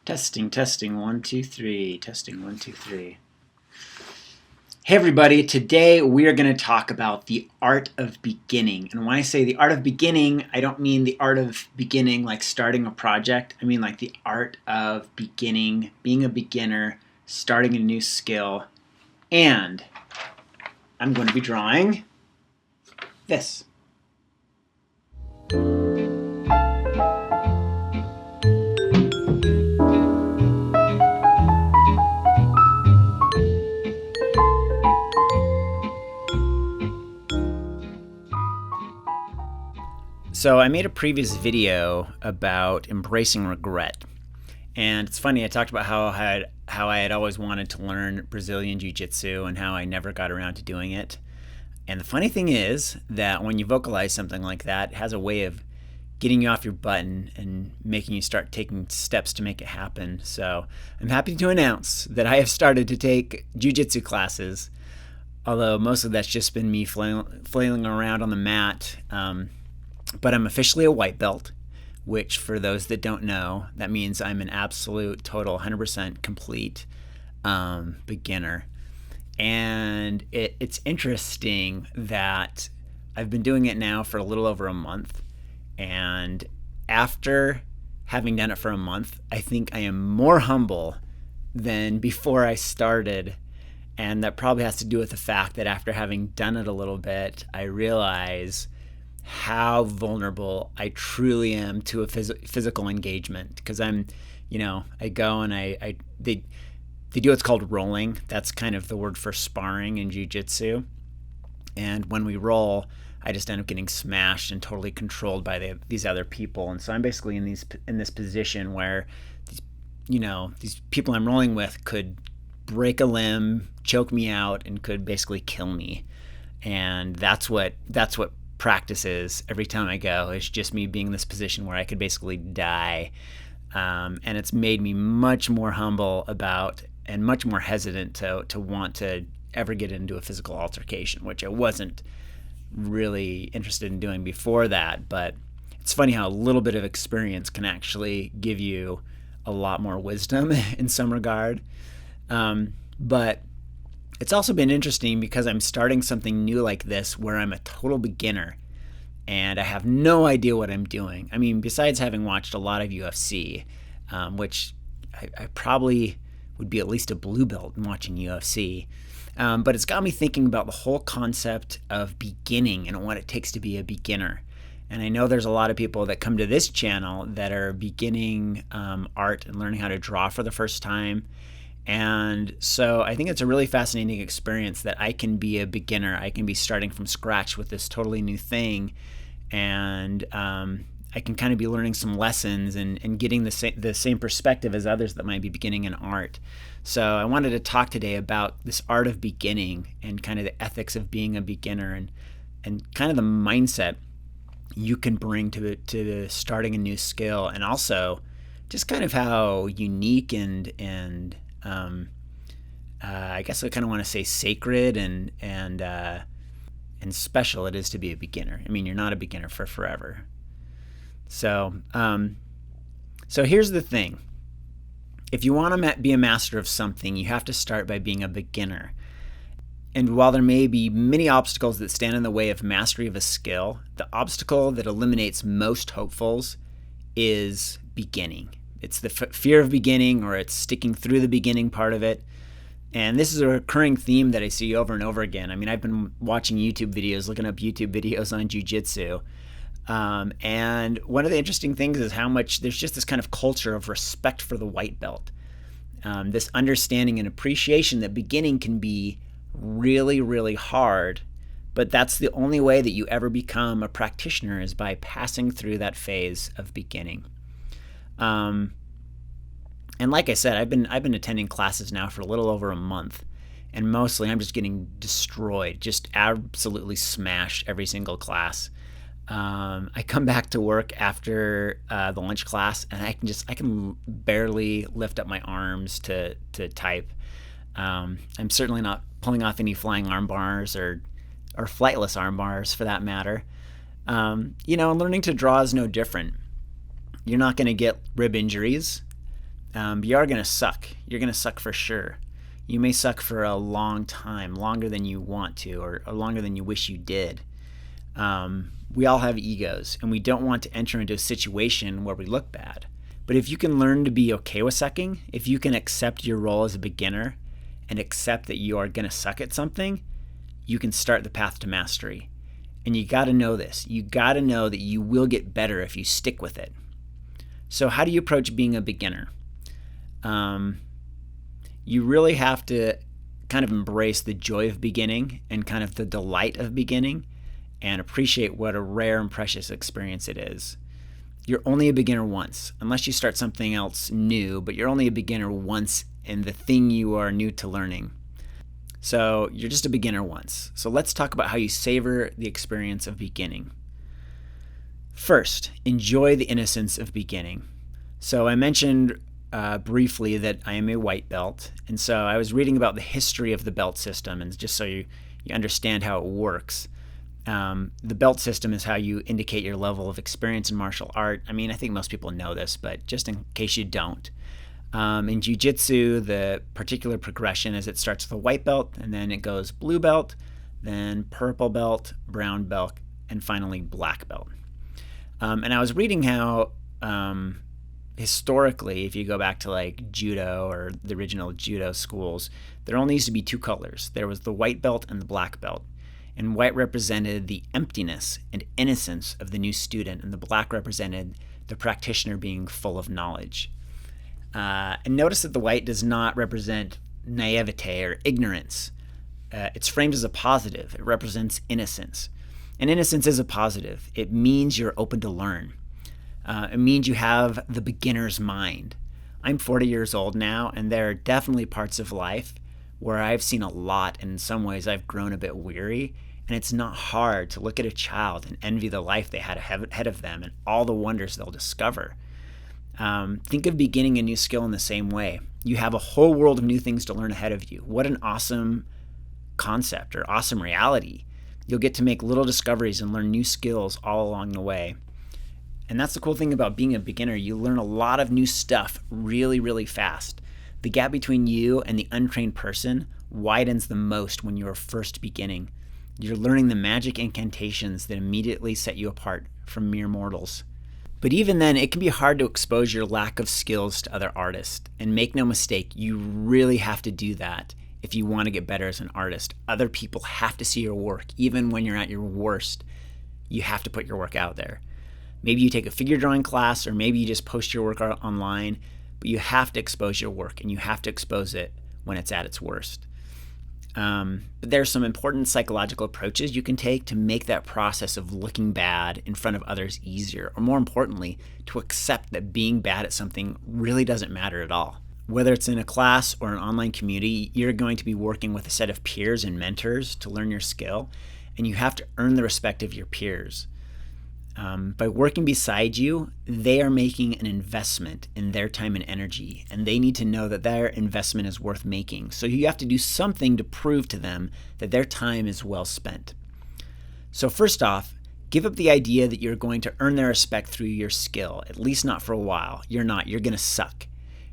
Testing, 1, 2, 3. Testing, 1, 2, 3. Hey everybody, today we are going to talk about the art of beginning. And when I say the art of beginning, I don't mean the art of beginning like starting a project. I mean like the art of beginning, being a beginner, starting a new skill. And I'm going to be drawing this. So I made a previous video about embracing regret. And it's funny, I talked about how I had always wanted to learn Brazilian Jiu-Jitsu and how I never got around to doing it. And the funny thing is that when you vocalize something like that, it has a way of getting you off your butt and making you start taking steps to make it happen. So I'm happy to announce that I have started to take Jiu-Jitsu classes, although most of that's just been me flailing around on the mat. But I'm officially a white belt, which for those that don't know, that means I'm an absolute, total, 100% complete beginner. And it's interesting that I've been doing it now for a little over a month. And after having done it for a month, I think I am more humble than before I started. And that probably has to do with the fact that after having done it a little bit, I realize how vulnerable I truly am to a physical engagement. Because I go and they do what's called rolling. That's kind of the word for sparring in jiu-jitsu. And when we roll, I just end up getting smashed and totally controlled by these other people. And so I'm basically in this position where these people I'm rolling with could break a limb, choke me out, and could basically kill me. And that's what practice is every time I go. It's just me being in this position where I could basically die. And it's made me much more humble about and much more hesitant to want to ever get into a physical altercation, which I wasn't really interested in doing before that. But it's funny how a little bit of experience can actually give you a lot more wisdom in some regard. But it's also been interesting because I'm starting something new like this where I'm a total beginner and I have no idea what I'm doing. I mean, besides having watched a lot of UFC, which I probably would be at least a blue belt in watching UFC, but it's got me thinking about the whole concept of beginning and what it takes to be a beginner. And I know there's a lot of people that come to this channel that are beginning art and learning how to draw for the first time. And so I think it's a really fascinating experience that I can be a beginner. I can be starting from scratch with this totally new thing. And I can kind of be learning some lessons and getting the same perspective as others that might be beginning in art. So I wanted to talk today about this art of beginning and kind of the ethics of being a beginner and kind of the mindset you can bring to starting a new skill, and also just kind of how unique and I guess I kind of want to say sacred and special it is to be a beginner. I mean, you're not a beginner for forever. So here's the thing. If you want to be a master of something, you have to start by being a beginner. And while there may be many obstacles that stand in the way of mastery of a skill, the obstacle that eliminates most hopefuls is beginning. It's the fear of beginning, or it's sticking through the beginning part of it. And this is a recurring theme that I see over and over again. I mean, I've been watching YouTube videos, looking up YouTube videos on jiu-jitsu. And one of the interesting things is how much there's just this kind of culture of respect for the white belt. This understanding and appreciation that beginning can be really, really hard, but that's the only way that you ever become a practitioner, is by passing through that phase of beginning. And like I said, I've been attending classes now for a little over a month, and mostly I'm just getting destroyed, just absolutely smashed every single class. I come back to work after the lunch class, and I can barely lift up my arms to type. I'm certainly not pulling off any flying arm bars or flightless arm bars for that matter. And learning to draw is no different. You're not going to get rib injuries, You are going to suck. You're going to suck for sure. You may suck for a long time, longer than you want to, or longer than you wish you did. We all have egos, and we don't want to enter into a situation where we look bad. But if you can learn to be okay with sucking, if you can accept your role as a beginner and accept that you are going to suck at something, you can start the path to mastery. And you got to know this. You got to know that you will get better if you stick with it. So how do you approach being a beginner? You really have to kind of embrace the joy of beginning and kind of the delight of beginning and appreciate what a rare and precious experience it is. You're only a beginner once, unless you start something else new, but you're only a beginner once in the thing you are new to learning. So you're just a beginner once. So let's talk about how you savor the experience of beginning. First, enjoy the innocence of beginning. So I mentioned briefly that I am a white belt, and so I was reading about the history of the belt system, and just so you understand how it works. The belt system is how you indicate your level of experience in martial art. I mean, I think most people know this, but just in case you don't. In jiu-jitsu, the particular progression is it starts with a white belt, and then it goes blue belt, then purple belt, brown belt, and finally black belt. And I was reading how historically, if you go back to like judo or the original judo schools, there only used to be two colors. There was the white belt and the black belt. And white represented the emptiness and innocence of the new student, and the black represented the practitioner being full of knowledge. And notice that the white does not represent naivete or ignorance. It's framed as a positive. It represents innocence. And innocence is a positive. It means you're open to learn. It means you have the beginner's mind. I'm 40 years old now, and there are definitely parts of life where I've seen a lot, and in some ways I've grown a bit weary. And it's not hard to look at a child and envy the life they had ahead of them and all the wonders they'll discover. Think of beginning a new skill in the same way. You have a whole world of new things to learn ahead of you. What an awesome concept or awesome reality. You'll get to make little discoveries and learn new skills all along the way. And that's the cool thing about being a beginner. You learn a lot of new stuff really, really fast. The gap between you and the untrained person widens the most when you are first beginning. You're learning the magic incantations that immediately set you apart from mere mortals. But even then, it can be hard to expose your lack of skills to other artists. And make no mistake, you really have to do that if you want to get better as an artist. Other people have to see your work. Even when you're at your worst, you have to put your work out there. Maybe you take a figure drawing class, or maybe you just post your work online, but you have to expose your work, and you have to expose it when it's at its worst. But there are some important psychological approaches you can take to make that process of looking bad in front of others easier, or more importantly, to accept that being bad at something really doesn't matter at all. Whether it's in a class or an online community, you're going to be working with a set of peers and mentors to learn your skill, and you have to earn the respect of your peers. By working beside you, they are making an investment in their time and energy, and they need to know that their investment is worth making. So you have to do something to prove to them that their time is well spent. So first off, give up the idea that you're going to earn their respect through your skill, at least not for a while. You're not. You're going to suck.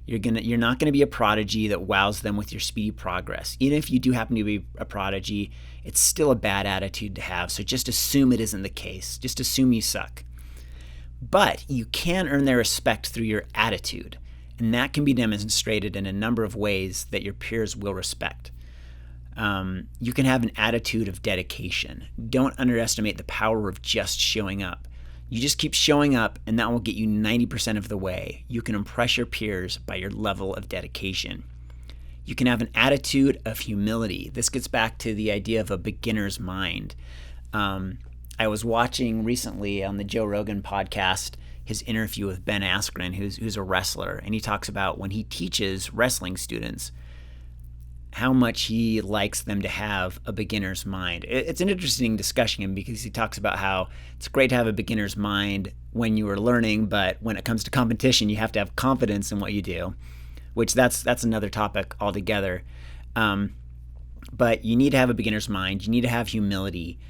You're not going to be a prodigy that wows them with your speedy progress. Even if you do happen to be a prodigy, it's still a bad attitude to have, so just assume it isn't the case. Just assume you suck. But you can earn their respect through your attitude, and that can be demonstrated in a number of ways that your peers will respect. You can have an attitude of dedication. Don't underestimate the power of just showing up. You just keep showing up, and that will get you 90% of the way. You can impress your peers by your level of dedication. You can have an attitude of humility. This gets back to the idea of a beginner's mind. I was watching recently on the Joe Rogan podcast his interview with Ben Askren, who's a wrestler, and he talks about when he teaches wrestling students how much he likes them to have a beginner's mind. It's an interesting discussion because he talks about how it's great to have a beginner's mind when you are learning, but when it comes to competition, you have to have confidence in what you do, which that's another topic altogether. But you need to have a beginner's mind. You need to have humility.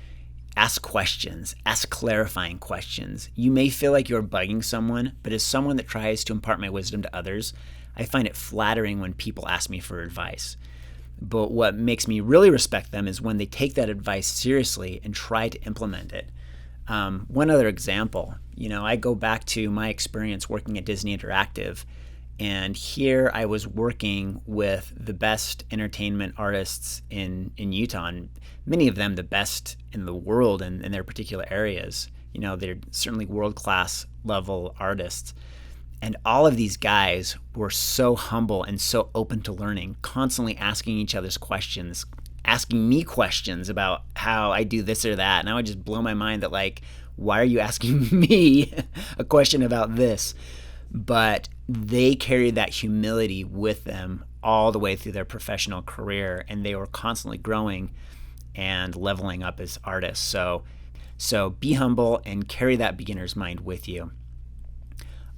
Ask questions. Ask clarifying questions. You may feel like you're bugging someone, but as someone that tries to impart my wisdom to others, I find it flattering when people ask me for advice. But what makes me really respect them is when they take that advice seriously and try to implement it. One other example, I go back to my experience working at Disney Interactive, and here I was working with the best entertainment artists in Utah, and many of them the best in the world in their particular areas. They're certainly world-class level artists. And all of these guys were so humble and so open to learning, constantly asking each other's questions, asking me questions about how I do this or that. And I would just blow my mind that, like, why are you asking me a question about this? But they carried that humility with them all the way through their professional career, and they were constantly growing and leveling up as artists. So be humble and carry that beginner's mind with you.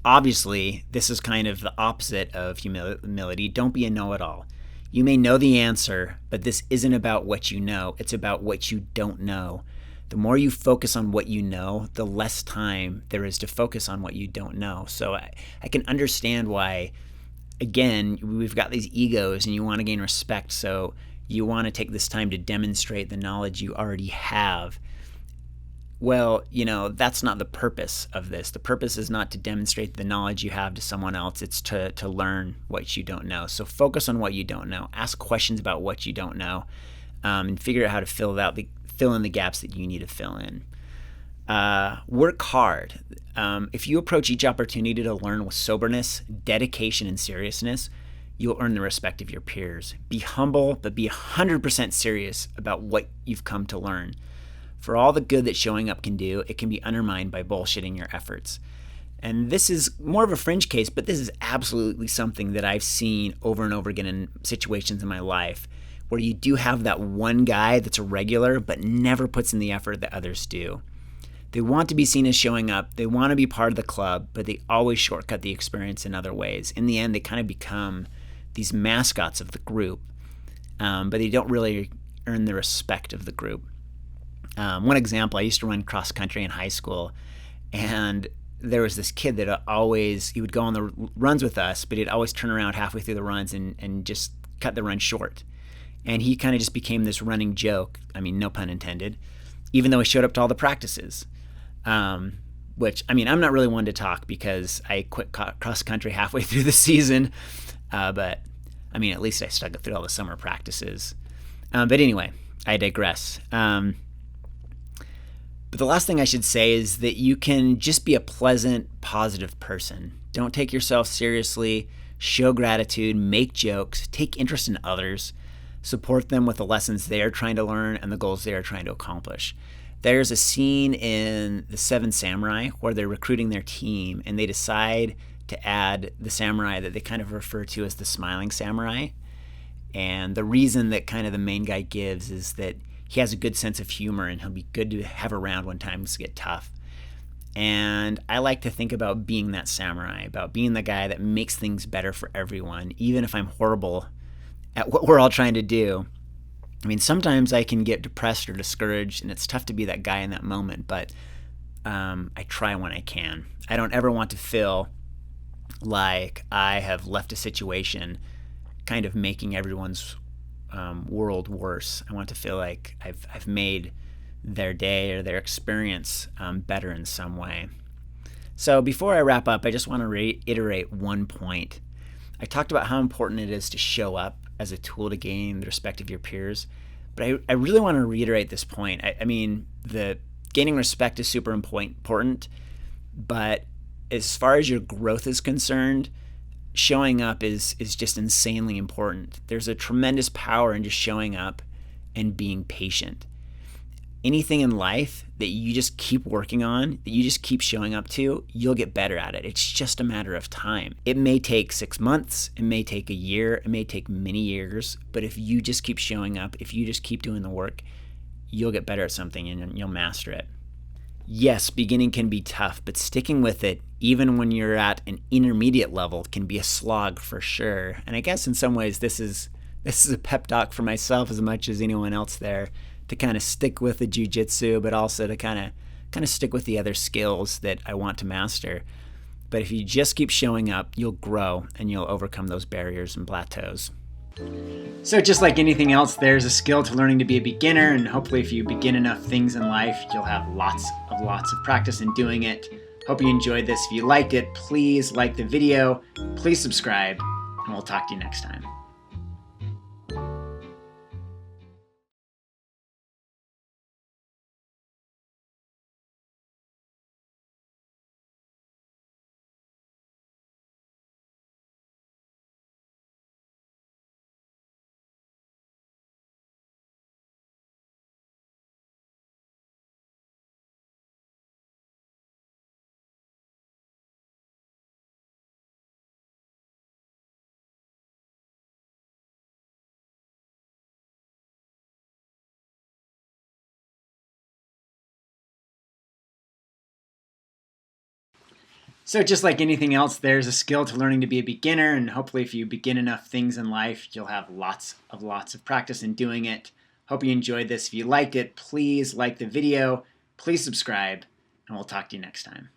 Obviously, this is kind of the opposite of humility. Don't be a know-it-all. You may know the answer, but this isn't about what you know. It's about what you don't know. The more you focus on what you know, the less time there is to focus on what you don't know. So I can understand why, again, we've got these egos and you want to gain respect. So you want to take this time to demonstrate the knowledge you already have. Well, that's not the purpose of this. The purpose is not to demonstrate the knowledge you have to someone else. It's to learn what you don't know. So focus on what you don't know. Ask questions about what you don't know, and figure out how to fill in the gaps that you need to fill in. Work hard. If you approach each opportunity to learn with soberness, dedication, and seriousness, you'll earn the respect of your peers. Be humble, but be 100% serious about what you've come to learn. For all the good that showing up can do, it can be undermined by bullshitting your efforts. And this is more of a fringe case, but this is absolutely something that I've seen over and over again in situations in my life where you do have that one guy that's a regular but never puts in the effort that others do. They want to be seen as showing up, they want to be part of the club, but they always shortcut the experience in other ways. In the end, they kind of become these mascots of the group, but they don't really earn the respect of the group. One example, I used to run cross country in high school, and there was this kid that he would go on the runs with us, but he'd always turn around halfway through the runs and just cut the run short. And he kind of just became this running joke, no pun intended, even though he showed up to all the practices. Which, I'm not really one to talk because I quit cross country halfway through the season, but at least I stuck it through all the summer practices. But anyway, I digress. But the last thing I should say is that you can just be a pleasant, positive person. Don't take yourself seriously, show gratitude, make jokes, take interest in others, support them with the lessons they are trying to learn and the goals they are trying to accomplish. There's a scene in The Seven Samurai where they're recruiting their team and they decide to add the samurai that they kind of refer to as the smiling samurai. And the reason that kind of the main guy gives is that he has a good sense of humor and he'll be good to have around when times get tough. And I like to think about being that samurai, about being the guy that makes things better for everyone, even if I'm horrible at what we're all trying to do. Sometimes I can get depressed or discouraged, and it's tough to be that guy in that moment, but I try when I can. I don't ever want to feel like I have left a situation kind of making everyone's world worse. I want to feel like I've made their day or their experience better in some way. So before I wrap up, I just want to reiterate one point. I talked about how important it is to show up as a tool to gain the respect of your peers, but I really want to reiterate this point. The gaining respect is super important, but as far as your growth is concerned, showing up is just insanely important. There's a tremendous power in just showing up and being patient. Anything in life that you just keep working on, that you just keep showing up to, you'll get better at it. It's just a matter of time. It may take 6 months, it may take a year, it may take many years, but if you just keep showing up, if you just keep doing the work, you'll get better at something and you'll master it. Yes, beginning can be tough, but sticking with it, even when you're at an intermediate level, can be a slog for sure. And I guess in some ways this is a pep talk for myself as much as anyone else there, to kind of stick with the jiu-jitsu, but also to kind of stick with the other skills that I want to master. But if you just keep showing up, you'll grow and you'll overcome those barriers and plateaus. So just like anything else, there's a skill to learning to be a beginner, and hopefully if you begin enough things in life, you'll have lots of practice in doing it. Hope you enjoyed this. If you liked it, please like the video, please subscribe, and we'll talk to you next time. So just like anything else, there's a skill to learning to be a beginner, and hopefully if you begin enough things in life, you'll have lots of practice in doing it. Hope you enjoyed this. If you liked it, please like the video, please subscribe, and we'll talk to you next time.